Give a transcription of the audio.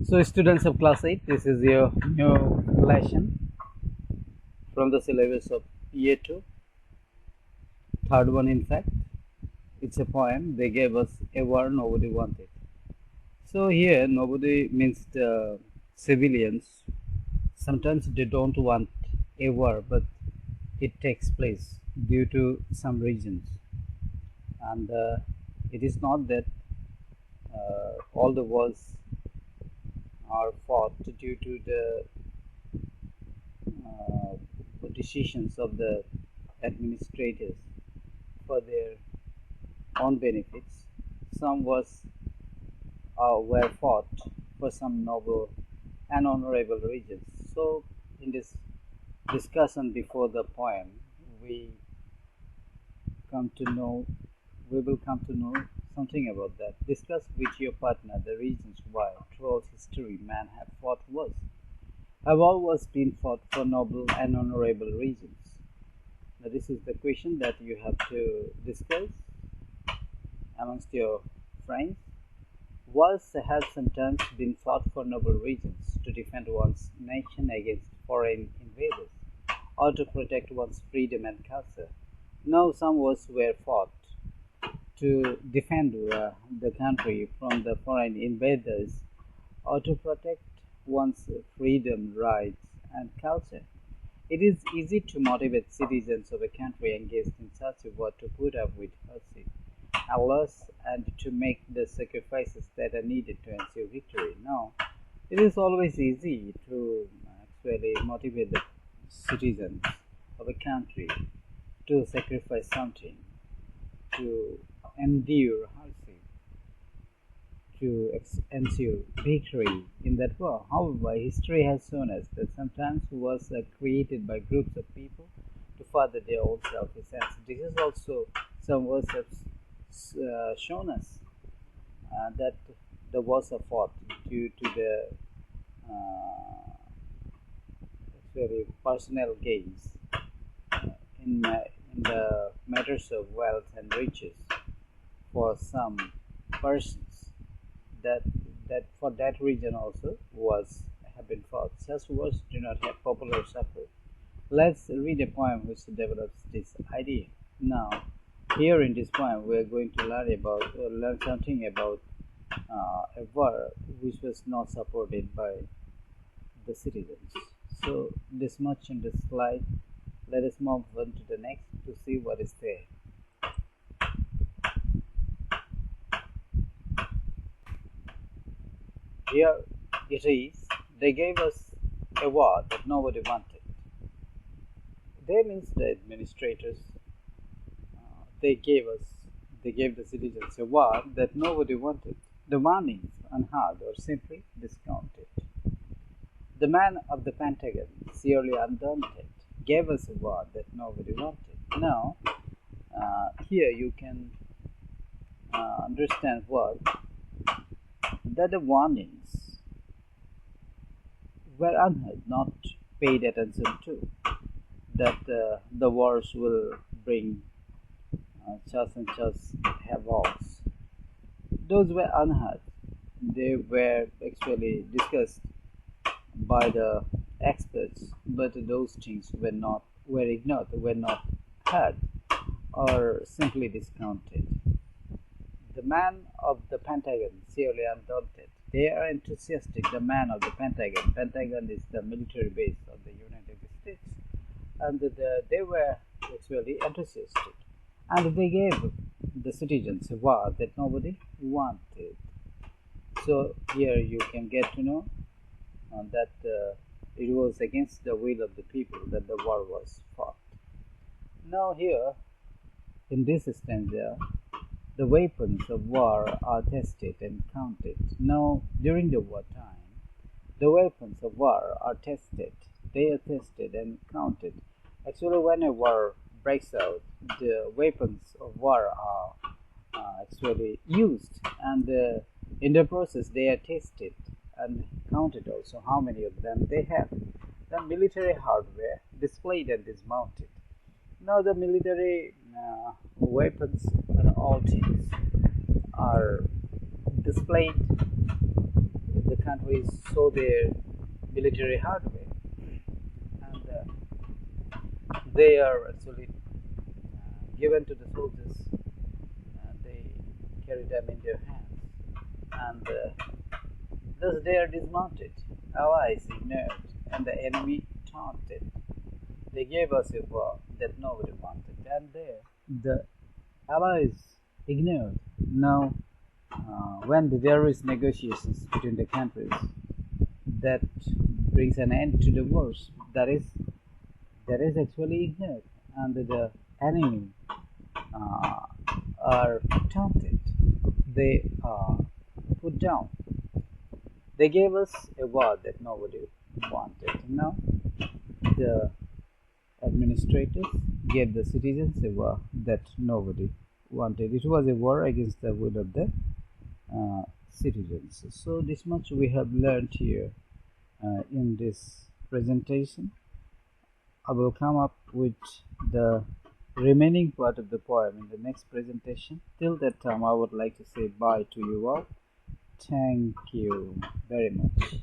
So students of class 8, this is your new lesson from the syllabus of year 2, third one in fact. It's a poem. They gave us a war nobody wanted. So here nobody means the civilians. Sometimes they don't want a war, but it takes place due to some reasons. And it is not that all the wars are fought due to the decisions of the administrators for their own benefits. Some wars were fought for some noble and honorable reasons. So, in this discussion before the poem, we come to know, we will come to know something about that. Discuss with your partner the reasons why throughout history man have fought wars. Have always been fought for noble and honorable reasons. Now, this is the question that you have to discuss amongst your friends. Wars have sometimes been fought for noble reasons, to defend one's nation against foreign invaders, or to protect one's freedom and culture. Now, some wars were fought to defend the country from the foreign invaders, or to protect one's freedom, rights, and culture. It is easy to motivate citizens of a country engaged in such a war to put up with hardship and loss and to make the sacrifices that are needed to ensure victory. Now, it is always easy to actually motivate the citizens of a country to sacrifice something, to endure hardship, to ensure victory in that war. However, history has shown us that sometimes wars are created by groups of people to further their own selfish ends. This is also some wars have shown us that the wars are fought due to the very personal gains in the matters of wealth and riches for some persons. That for that reason also wars have been fought. Such wars do not have popular support. Let's read a poem which develops this idea. Now, here in this poem, we are going to learn something about a war which was not supported by the citizens. So, this much in this slide. Let us move on to the next to see what is there. Here it is. They gave us a war that nobody wanted. They means the administrators. They gave the citizens a war that nobody wanted. The warnings unheard or simply discounted. The man of the Pentagon, surely undaunted, gave us a war that nobody wanted. Now, here you can understand what that the warnings were unheard, not paid attention to. That the wars will bring such and such havocs. Those were unheard. They were actually discussed by the experts, but those things were ignored, were not heard, or simply discounted. The man of the Pentagon, surely undaunted. They are enthusiastic. The man of the Pentagon. Pentagon is the military base of the United States, and they were actually enthusiastic, and they gave the citizens a war that nobody wanted. So here you can get to know that it was against the will of the people that the war was fought. Now here, in this stanza, the weapons of war are tested and counted. Now, during the wartime, the weapons of war are tested. They are tested and counted. Actually, when a war breaks out, the weapons of war are actually used, and in the process, they are tested and counted also how many of them they have. The military hardware displayed and dismounted. Now the military weapons and all things are displayed in the countries saw their military hardware, and they are actually given to the soldiers. They carry them in their hands, and thus they are dismounted, allies ignored, and the enemy taunted. They gave us a war that nobody wanted, and there the allies ignored. Now, when there is negotiations between the countries, that brings an end to the wars. That is actually ignored, and the enemy uh, are taunted. They are put down. They gave us a war that nobody wanted. Now, the administrators gave the citizens a war that nobody wanted. It was a war against the will of the citizens. So this much we have learned here in this presentation. I will come up with the remaining part of the poem in the next presentation. Till that time, I would like to say bye to you all. Thank you very much.